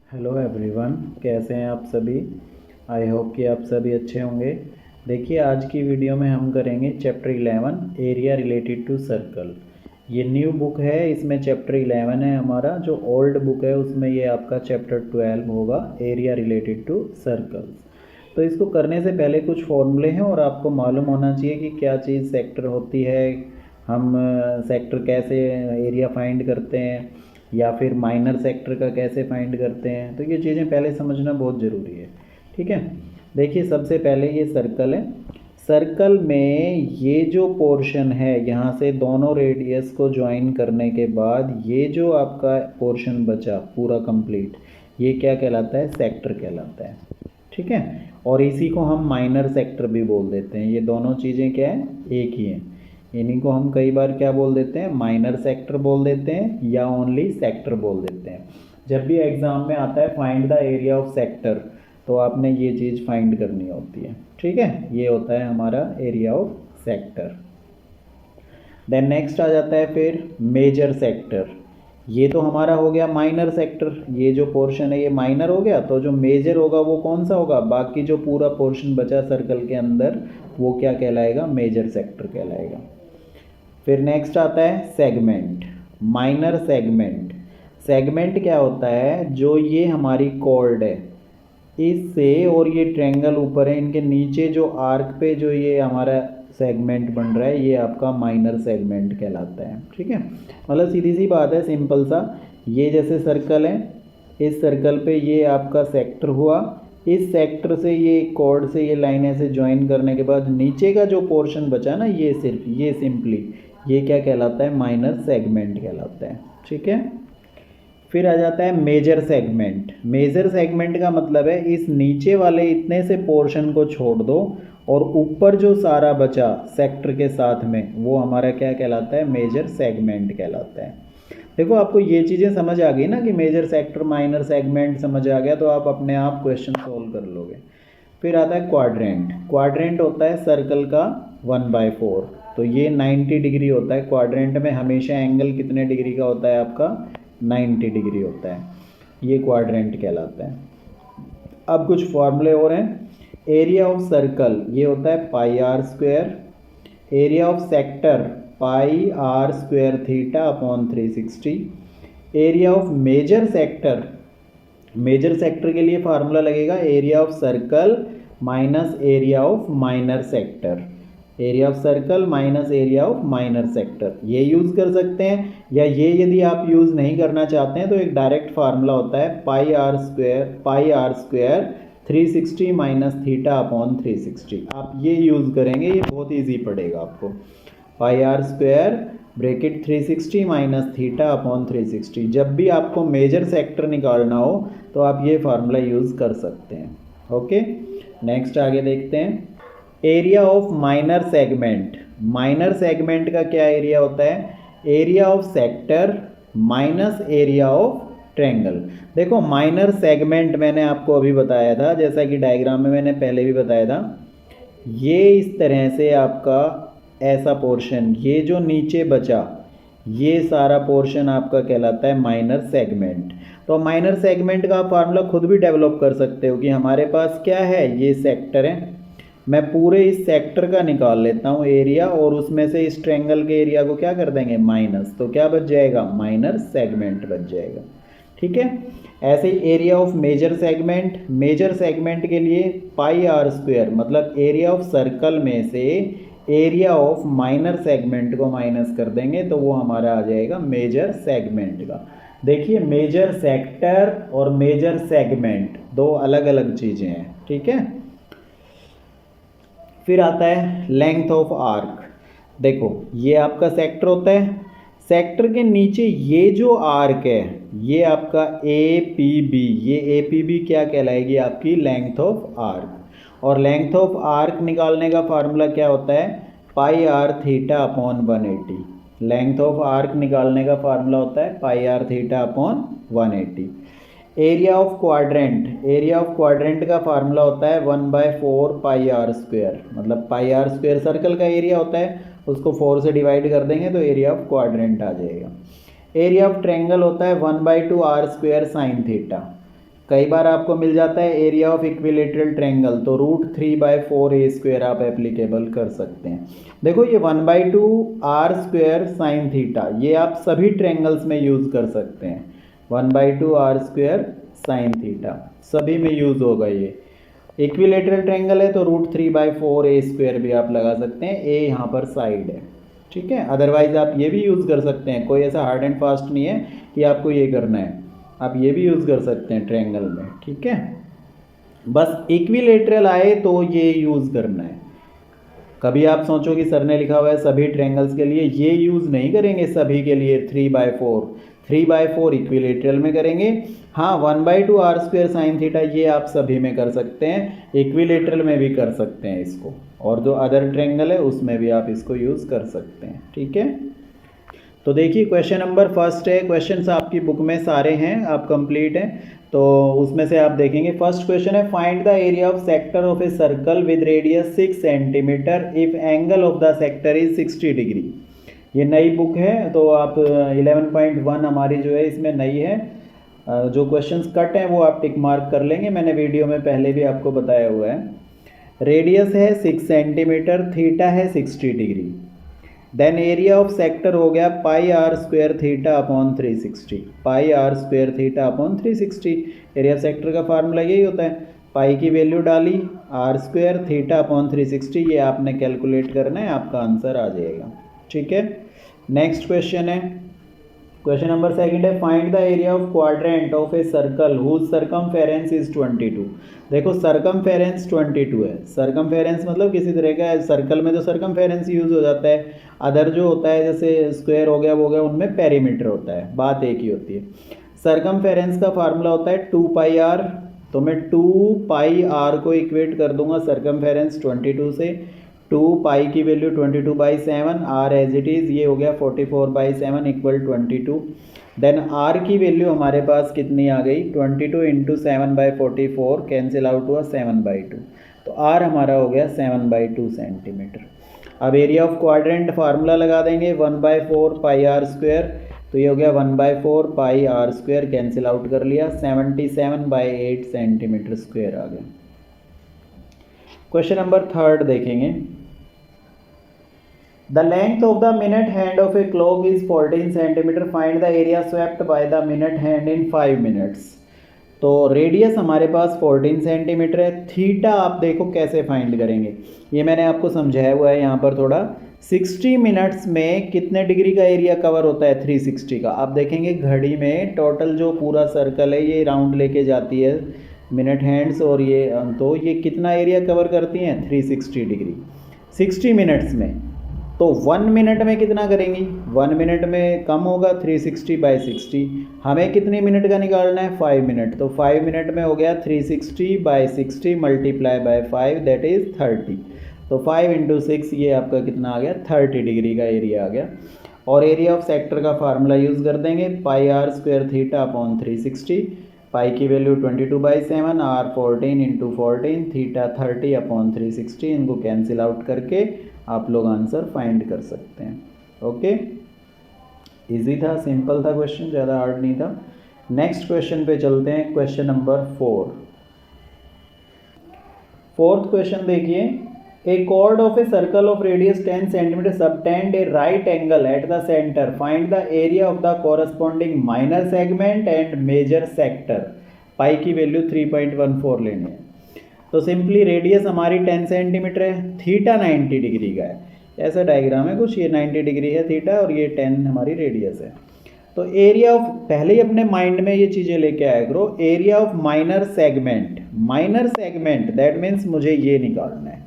Hello everyone, कैसे हैं आप सभी। आई होप कि आप सभी अच्छे होंगे। देखिए, आज की वीडियो में हम करेंगे chapter 11 area related to circle. ये न्यू बुक है, इसमें चैप्टर 11 है हमारा। जो ओल्ड बुक है उसमें ये आपका चैप्टर 12 होगा, एरिया रिलेटेड टू सर्कल्स। तो इसको करने से पहले कुछ फॉर्मूले हैं और आपको मालूम होना चाहिए कि क्या चीज़ सेक्टर होती है, हम सेक्टर कैसे एरिया फाइंड करते हैं, या फिर माइनर सेक्टर का कैसे फाइंड करते हैं। तो ये चीज़ें पहले समझना बहुत ज़रूरी है। ठीक है, देखिए सबसे पहले ये सर्कल है। सर्कल में ये जो पोर्शन है, यहाँ से दोनों रेडियस को ज्वाइन करने के बाद ये जो आपका पोर्शन बचा पूरा कंप्लीट, ये क्या कहलाता है, सेक्टर कहलाता है। ठीक है, और इसी को हम माइनर सेक्टर भी बोल देते हैं। ये दोनों चीज़ें क्या है, एक ही हैं। इन्हीं को हम कई बार क्या बोल देते हैं, माइनर सेक्टर बोल देते हैं या ओनली सेक्टर बोल देते हैं। जब भी एग्जाम में आता है find the area of sector, तो आपने ये चीज़ फाइंड करनी होती है। ठीक है, ये होता है हमारा area of sector. Then next आ जाता है फिर मेजर सेक्टर। ये तो हमारा हो गया माइनर सेक्टर, ये जो पोर्शन है ये माइनर हो गया। तो जो मेजर होगा वो कौन सा होगा, बाकी जो पूरा पोर्शन बचा सर्कल के अंदर वो क्या कहलाएगा, मेजर सेक्टर कहलाएगा। फिर नेक्स्ट आता है सेगमेंट, माइनर सेगमेंट। सेगमेंट क्या होता है, जो ये हमारी कॉर्ड है इससे और ये ट्रायंगल ऊपर है, इनके नीचे जो आर्क पे जो ये हमारा सेगमेंट बन रहा है, ये आपका माइनर सेगमेंट कहलाता है। ठीक है, मतलब सीधी सी बात है, सिंपल सा। ये जैसे सर्कल है, इस सर्कल पे ये आपका सेक्टर हुआ, इस सेक्टर से ये कॉर्ड से ये लाइन ऐसे ज्वाइन करने के बाद नीचे का जो पोर्शन बचा ना, ये सिर्फ ये सिंपली ये क्या कहलाता है, माइनर सेगमेंट कहलाता है। ठीक है, फिर आ जाता है मेजर सेगमेंट। मेजर सेगमेंट का मतलब है इस नीचे वाले इतने से पोर्शन को छोड़ दो और ऊपर जो सारा बचा सेक्टर के साथ में, वो हमारा क्या कहलाता है, मेजर सेगमेंट कहलाता है। देखो आपको ये चीज़ें समझ आ गई ना कि मेजर सेक्टर माइनर सेगमेंट समझ आ गया, तो आप अपने आप क्वेश्चन सोल्व कर लोगे। फिर आता है क्वाड्रेंट। क्वाड्रेंट होता है सर्कल का 1/4। तो ये 90 डिग्री होता है। क्वाड्रेंट में हमेशा एंगल कितने डिग्री का होता है आपका, 90 डिग्री होता है। ये क्वाड्रेंट कहलाता है। अब कुछ फॉर्मूले और हैं। एरिया ऑफ सर्कल ये होता है pi r square. Area of sector pi r square theta upon 360। Area of major sector, major sector के लिए फार्मूला लगेगा area of circle minus area of minor sector. Area of circle minus area of minor sector ये use कर सकते हैं, या ये यदि आप यूज़ नहीं करना चाहते हैं तो एक डायरेक्ट फार्मूला होता है pi r square 360 minus theta upon 360। आप ये यूज़ करेंगे, ये बहुत ईजी पड़ेगा आपको। Pi r square bracket 360 minus theta upon 360। जब भी आपको मेजर सेक्टर निकालना हो तो आप ये फार्मूला यूज़ कर सकते हैं। ओके, नेक्स्ट आगे देखते हैं। Area of minor segment. Minor segment का क्या एरिया होता है, area of sector minus area of triangle. देखो माइनर सेगमेंट मैंने आपको अभी बताया था, जैसा कि डायग्राम में मैंने पहले भी बताया था। ये इस तरह से आपका ऐसा पोर्शन, ये जो नीचे बचा ये सारा पोर्शन आपका कहलाता है माइनर सेगमेंट। तो माइनर सेगमेंट का आप फार्मूला खुद भी डेवलप कर सकते हो कि हमारे पास क्या है, ये सेक्टर है, मैं पूरे इस सेक्टर का निकाल लेता हूँ एरिया, और उसमें से इस ट्रायंगल के एरिया को क्या कर देंगे, माइनस। तो क्या बच जाएगा, माइनर सेगमेंट बच जाएगा। ठीक है, ऐसे ही area of major segment. Major segment के लिए पाई आर स्क्वायर, मतलब एरिया ऑफ सर्कल में से एरिया ऑफ माइनर सेगमेंट को माइनस कर देंगे तो वो हमारा आ जाएगा मेजर सेगमेंट का। देखिए मेजर सेक्टर और मेजर सेगमेंट दो अलग अलग चीज़ें हैं। ठीक है, फिर आता है लेंथ ऑफ आर्क। देखो ये आपका सेक्टर होता है, सेक्टर के नीचे ये जो आर्क है ये आपका ए पी बी, ये ए पी बी क्या कहलाएगी, आपकी लेंथ ऑफ आर्क। और लेंथ ऑफ आर्क निकालने का फार्मूला क्या होता है, pi r theta upon 180। Length of arc निकालने का फार्मूला होता है pi r theta upon 180। Area of quadrant, area of quadrant का फार्मूला होता है 1/4 पाई आर स्क्वायर। मतलब पाई आर स्क्वायर सर्कल का एरिया होता है, उसको 4 से डिवाइड कर देंगे तो एरिया ऑफ क्वाड्रेंट आ जाएगा। एरिया ऑफ ट्रायंगल होता है 1/2 आर स्क्वायर साइन थीटा। कई बार आपको मिल जाता है एरिया ऑफ इक्विलेटरल ट्रायंगल, तो √3/4a² आप एप्लीकेबल कर सकते हैं। देखो ये 1/2r² साइन थीटा, ये आप सभी ट्रायंगल्स में यूज़ कर सकते हैं। 1/2r² साइन थीटा सभी में यूज़ होगा। ये इक्विलेटरल ट्रायंगल है तो √3/4a² भी आप लगा सकते हैं। ए यहाँ पर साइड है, ठीक है। अदरवाइज आप ये भी यूज़ कर सकते हैं, कोई ऐसा हार्ड एंड फास्ट नहीं है कि आपको ये करना है, आप ये भी यूज़ कर सकते हैं ट्रायंगल में, ठीक है। बस इक्विलेटरल आए तो ये यूज़ करना है। कभी आप सोचो कि सर ने लिखा हुआ है सभी ट्रायंगल्स के लिए, ये यूज़ नहीं करेंगे सभी के लिए 3/4 इक्विलेटरल में करेंगे। हाँ 1/2r² साइन थीटा ये आप सभी में कर सकते हैं, इक्विलेटरल में भी कर सकते हैं इसको, और जो अदर ट्रायंगल है उसमें भी आप इसको यूज़ कर सकते हैं, ठीक है। तो देखिए क्वेश्चन नंबर फर्स्ट है, क्वेश्चंस आपकी बुक में सारे हैं, आप कंप्लीट हैं, तो उसमें से आप देखेंगे। फर्स्ट क्वेश्चन है find the area of sector of a circle with radius 6 centimetre if angle of the sector is 60 degree. ये नई बुक है, तो आप 11.1 हमारी जो है इसमें नई है। जो क्वेश्चंस कट हैं वो आप टिक मार्क कर लेंगे, मैंने वीडियो में पहले भी आपको बताया हुआ है। रेडियस है 6 सेंटीमीटर, थीटा है 60 degree. Then area of sector हो गया πr² theta upon 360, πr² theta upon 360। Area of sector का फार्मूला यही होता है, पाई की वैल्यू डाली, r² थीटा अपॉन 360, ये आपने कैलकुलेट करना है, आपका आंसर आ जाएगा, ठीक है। नेक्स्ट क्वेश्चन है, क्वेश्चन नंबर सेकंड है find the area of quadrant of a circle whose circumference is 22। देखो सरकमफेरेंस 22 है, सरकमफेरेंस मतलब किसी तरह का सर्कल में तो सरकमफेरेंस यूज़ हो जाता है, अदर जो होता है जैसे स्क्वायर हो गया उनमें पेरीमीटर होता है, बात एक ही होती है। सरकमफेरेंस का फार्मूला होता है 2πr, तो मैं 2πr को इक्वेट कर दूंगा सरकमफेरेंस 22 से, 2 पाई की value 22/7, r as it is, ये हो गया 44/7 इक्वल 22। देन आर की वैल्यू हमारे पास कितनी आ गई, 22 × 7/44 कैंसिल आउट हुआ 7/2, तो आर हमारा हो गया 7/2 सेंटीमीटर। अब एरिया ऑफ क्वाड्रेंट फार्मूला लगा देंगे 1/4 πr², तो ये हो गया 1/4 πr², कैंसिल आउट कर लिया, 77/8 सेंटीमीटर स्क्वायर आ गया। क्वेश्चन नंबर थर्ड देखेंगे, the length of the minute hand of a clock is 14 centimetre, find the area swept by the minute hand in 5 minutes. तो रेडियस हमारे पास 14 सेंटीमीटर है, theta आप देखो कैसे फाइंड करेंगे, ये मैंने आपको समझाया हुआ है यहाँ पर थोड़ा। 60 मिनट्स में कितने डिग्री का एरिया कवर होता है, 360 का। आप देखेंगे घड़ी में टोटल जो पूरा सर्कल है ये राउंड लेके जाती है मिनट हैंड्स, और ये तो ये कितना एरिया कवर करती हैं, 360 डिग्री 60 मिनट्स में। तो 1 मिनट में कितना करेंगी, 1 मिनट में कम होगा, 360/60। हमें कितनी मिनट का निकालना है, 5 मिनट, तो 5 मिनट में हो गया 360/60 मल्टीप्लाई बाय 5 दैट इज़ 30, तो 5 × 6 ये आपका कितना आ गया, 30 डिग्री का एरिया आ गया। और एरिया ऑफ सेक्टर का फार्मूला यूज़ कर देंगे, πr² थीटा अपॉन 360, पाई की वैल्यू 22/7, आर 14 × 14, थीटा 30 अपॉन 360, इनको कैंसिल आउट करके आप लोग आंसर फाइंड कर सकते हैं। ओके, इजी था, सिंपल था क्वेश्चन, ज़्यादा हार्ड नहीं था। नेक्स्ट क्वेश्चन पे चलते हैं, क्वेश्चन नंबर 4। फोर्थ क्वेश्चन देखिए, a chord of a circle of radius 10 centimetre subtend a right angle at the centre, find the area of the corresponding minor segment and major sector. Pi की value 3.14 लेनी है। तो simply radius हमारी 10 centimetre है, theta 90 degree का है, ऐसा diagram है कुछ, ये 90 डिग्री है थीटा और ये 10 हमारी रेडियस है। तो एरिया ऑफ, पहले ही अपने माइंड में ये चीज़ें लेके आया करो, area of minor segment that means मुझे ये निकालना है,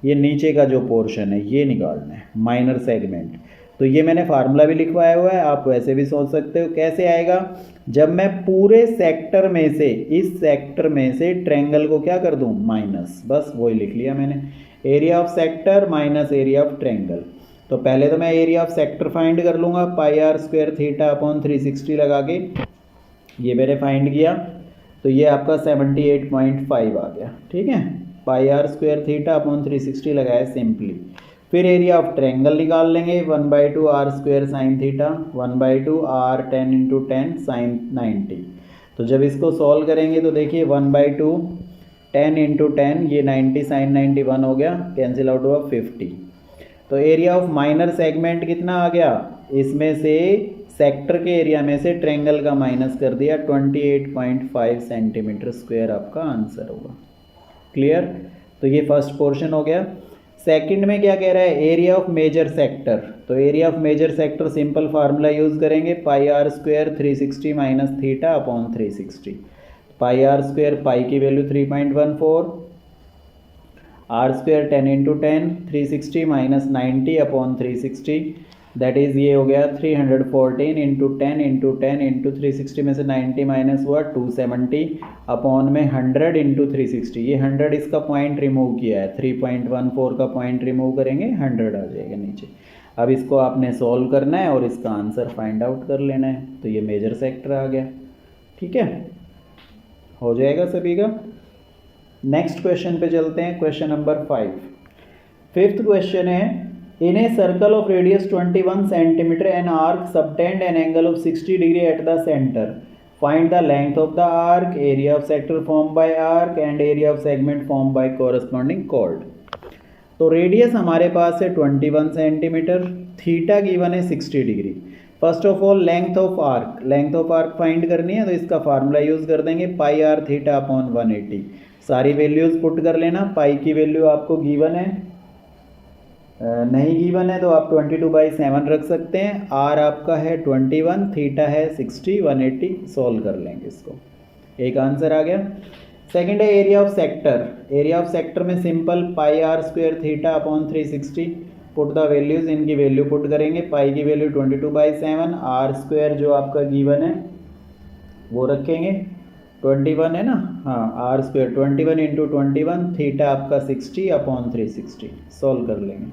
ये नीचे का जो पोर्शन है ये निकालना है, माइनर सेगमेंट। तो ये मैंने फार्मूला भी लिखवाया हुआ है, आप वैसे भी सोच सकते हो। कैसे आएगा, जब मैं पूरे सेक्टर में से, इस सेक्टर में से ट्रायंगल को क्या कर दूं, माइनस, बस वही लिख लिया मैंने, area of sector minus area of triangle. तो पहले तो मैं एरिया ऑफ सेक्टर फाइंड कर लूँगा, πr² थीटा अपॉन 360 लगा के, ये मैंने फाइंड किया, तो ये आपका 78.5 आ गया, ठीक है। πr² थीटा अपॉन 360 लगाया सिंपली। फिर एरिया ऑफ ट्रायंगल निकाल लेंगे, 1/2 r² sine theta, 1/2 r 10 × 10 sign 90। तो जब इसको सॉल्व करेंगे तो देखिए 1/2 10 इंटू 10 ये 90 साइन 91 हो गया, कैंसिल आउट हुआ 50। तो एरिया ऑफ माइनर सेगमेंट कितना आ गया, इसमें से सेक्टर के एरिया में से ट्रेंगल का माइनस कर दिया, 28.5 सेंटीमीटर स्क्वायर आपका आंसर होगा। क्लियर। तो ये फर्स्ट पोर्शन हो गया। सेकंड में क्या कह रहा है, एरिया ऑफ मेजर सेक्टर। तो area of major sector simple formula use करेंगे, pi r square 360 minus theta upon 360। Pi r square, pi की value 3.14, r square 10 into 10 360 minus 90 upon 360, that is ये हो गया 314 इंटू 10 इंटू 10 इंटू 360 में से 90 minus हुआ 270 upon में 100 इंटू 360। ये 100 इसका पॉइंट रिमूव किया है, 3.14 का पॉइंट रिमूव करेंगे 100 आ जाएगा नीचे। अब इसको आपने सॉल्व करना है और इसका आंसर फाइंड आउट कर लेना है। तो ये मेजर सेक्टर आ गया। ठीक है, हो जाएगा सभी का। नेक्स्ट क्वेश्चन पे चलते हैं, क्वेश्चन नंबर 5। फिफ्थ क्वेश्चन है, in a circle of radius 21 centimeter an arc subtend an angle of 60 degree at the center, find the length of the arc, area of sector formed by arc and area of segment formed by corresponding chord। तो radius हमारे पास है 21 centimetre, theta given है 60 degree. First of all length of arc, length of arc find करनी है, तो इसका formula use कर देंगे, पाई आर थीटा अपॉन 180। सारी वैल्यूज पुट कर लेना। पाई की वैल्यू आपको गिवन है, नहीं गिवन है तो आप 22/7 रख सकते हैं। आर आपका है 21, थीटा है 60, 180 सॉल्व कर लेंगे इसको, एक आंसर आ गया। सेकंड है area of sector. Area of sector में simple pi r square theta upon 360, put the values, इनकी वैल्यू पुट करेंगे। पाई की वैल्यू 22/7, आर स्क्वायर जो आपका गिवन है वो रखेंगे, 21 है ना, हाँ, आर स्क्वायर 21 इंटू 21, थीटा आपका 60 अपॉन 360 सॉल्व कर लेंगे।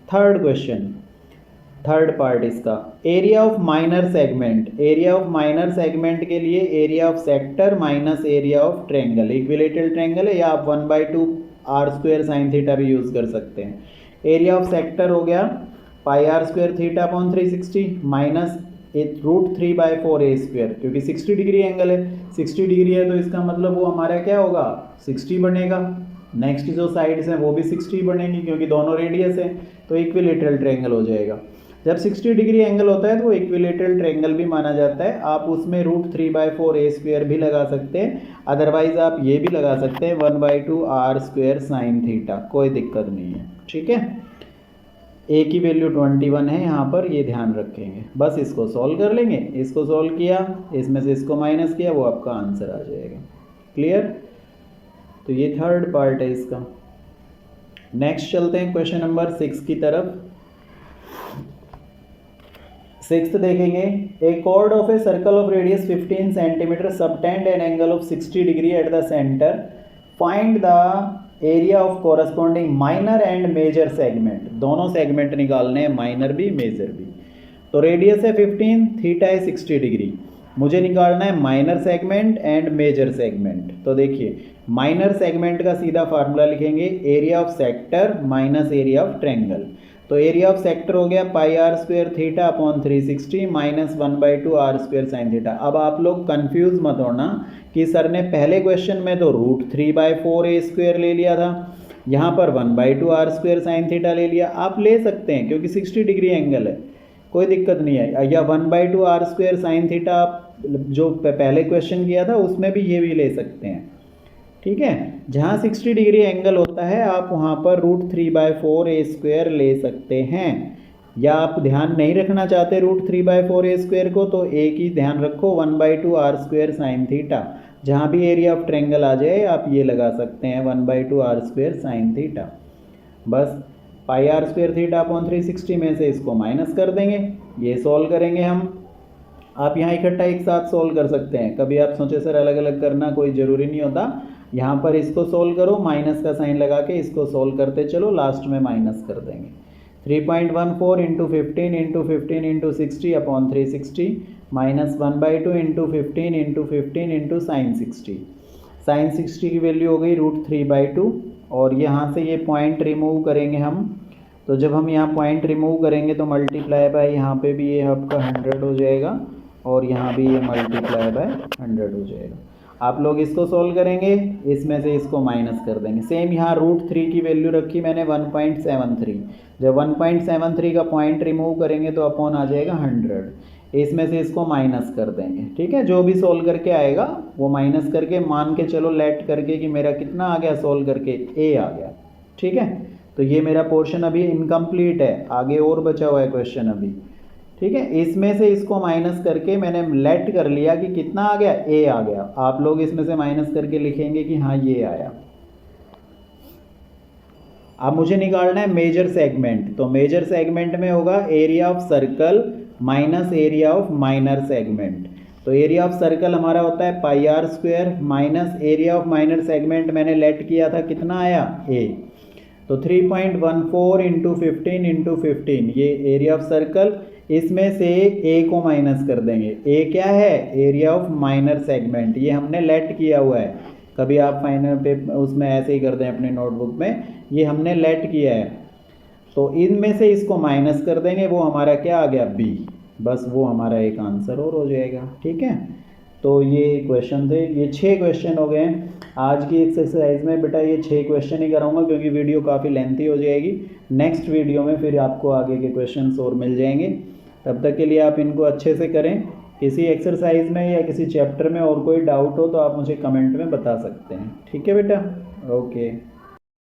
थर्ड क्वेश्चन, थर्ड पार्ट इसका, area of minor segment. Area of minor segment के लिए area of sector minus area of triangle, equilateral triangle है, या आप 1/2 आर स्क्वायर साइन थीटा भी यूज कर सकते हैं। एरिया ऑफ सेक्टर हो गया pi r square theta upon 360 minus √3/4 a square, क्योंकि 60 डिग्री एंगल है, 60 डिग्री है तो इसका मतलब वो हमारा क्या होगा, 60 बनेगा। नेक्स्ट जो साइड्स हैं वो भी 60 बनेंगी क्योंकि दोनों रेडियस है, तो इक्विलेटरल ट्रायंगल हो जाएगा। जब 60 डिग्री एंगल होता है तो वो इक्विलेटरल ट्रायंगल भी माना जाता है। आप उसमें √3/4 ए स्क्वायर भी लगा सकते हैं, अदरवाइज आप ये भी लगा सकते हैं 1/2 आर स्क्वायर साइन थीटा, कोई दिक्कत नहीं है। ठीक है, ए की वैल्यू 21 है यहाँ पर, ये ध्यान रखेंगे। बस इसको सॉल्व कर लेंगे, इसको सॉल्व किया, इसमें से इसको माइनस किया, वो आपका आंसर आ जाएगा। क्लियर। तो ये थर्ड पार्ट है इसका। नेक्स्ट चलते हैं क्वेश्चन नंबर 6 की तरफ। सिक्स्थ देखेंगे, a chord of a circle of radius 15 centimetre subtend an angle of 60 degree at the centre, find the area of corresponding minor and major segment. दोनों segment निकालने हैं, माइनर भी major भी। तो radius है 15, थीटा है 60 degree, मुझे निकालना है minor segment and major segment. तो देखिए माइनर सेगमेंट का सीधा फार्मूला लिखेंगे, area of sector minus area of triangle. तो एरिया ऑफ सेक्टर हो गया pi r square theta upon 360 minus 1/2 r square sine theta. अब आप लोग कंफ्यूज मत होना कि सर ने पहले क्वेश्चन में तो √3/4 ए स्क्वायर ले लिया था, यहाँ पर 1/2 आर स्क्वायर साइन थीटा ले लिया। आप ले सकते हैं क्योंकि 60 डिग्री एंगल है, कोई दिक्कत नहीं है। या 1/2 आर स्क्वायर साइन थीटा जो पहले क्वेश्चन किया था उसमें भी ये भी ले सकते हैं। ठीक है, जहाँ 60 डिग्री एंगल होता है आप वहाँ पर √3/4 ए स्क्वायर ले सकते हैं। या आप ध्यान नहीं रखना चाहते √3/4 ए स्क्वायर को, तो एक ही ध्यान रखो 1/2 आर स्क्वायर साइन थीटा। जहाँ भी एरिया ऑफ ट्रायंगल आ जाए आप ये लगा सकते हैं 1/2 आर स्क्वायर साइन थीटा। बस पाई आर स्क्वायर थीटा अपॉन 360 में से इसको माइनस कर देंगे, ये सॉल्व करेंगे हम। आप यहाँ इकट्ठा एक साथ सॉल्व कर सकते हैं, कभी आप सोचे सर अलग अलग करना, कोई ज़रूरी नहीं होता। यहाँ पर इसको सोल्व करो, माइनस का साइन लगा के इसको सोल्व करते चलो, लास्ट में माइनस कर देंगे। 3.14 into 15 into 15 into 60 upon 360 minus 1/2 into 15 into 15 into sine 60। Sine 60 की वैल्यू हो गई √3/2, और यहाँ से ये पॉइंट रिमूव करेंगे हम। तो जब हम यहाँ पॉइंट रिमूव करेंगे तो मल्टीप्लाई बाय यहाँ पे भी ये आपका 100 हो जाएगा, और यहाँ भी ये मल्टीप्लाई बाय 100 हो जाएगा। आप लोग इसको सोल्व करेंगे, इसमें से इसको माइनस कर देंगे। सेम यहाँ √3 की वैल्यू रखी मैंने 1.73। जब 1.73 का पॉइंट रिमूव करेंगे तो अपॉन आ जाएगा 100। इसमें से इसको माइनस कर देंगे, ठीक है। जो भी सोल्व करके आएगा वो माइनस करके, मान के चलो लेट करके कि मेरा कितना आ गया सोल्व करके, ए आ गया, ठीक है। तो ये मेरा पोर्शन अभी इनकम्प्लीट है, आगे और बचा हुआ है क्वेश्चन अभी, ठीक है। इसमें से इसको माइनस करके मैंने लेट कर लिया कि कितना आ गया, ए आ गया। आप लोग इसमें से माइनस करके लिखेंगे कि हाँ ये आया। अब मुझे निकालना है मेजर सेगमेंट। तो मेजर सेगमेंट में होगा area of circle minus area of minor segment. तो एरिया ऑफ सर्कल हमारा होता है πr² minus area of minor segment मैंने लेट किया था, कितना आया, ए। तो 3.14 इंटू 15 इंटू 15 ये एरिया ऑफ सर्कल। इसमें से ए को माइनस कर देंगे। ए क्या है, एरिया ऑफ माइनर सेगमेंट, ये हमने लेट किया हुआ है। कभी आप फाइनल पे उसमें ऐसे ही कर दें अपने नोटबुक में, ये हमने लेट किया है। तो इनमें से इसको माइनस कर देंगे, वो हमारा क्या आ गया, बी। बस वो हमारा एक आंसर और हो जाएगा, ठीक है। तो ये क्वेश्चन थे, ये 6 क्वेश्चन हो गए हैं आज की एक्सरसाइज में। बेटा ये 6 क्वेश्चन ही कराऊंगा क्योंकि वीडियो काफ़ी लेंथी हो जाएगी। नेक्स्ट वीडियो में फिर आपको आगे के क्वेश्चंस और मिल जाएंगे। तब तक के लिए आप इनको अच्छे से करें। किसी एक्सरसाइज में या किसी चैप्टर में और कोई डाउट हो तो आप मुझे कमेंट में बता सकते हैं, ठीक है बेटा। ओके।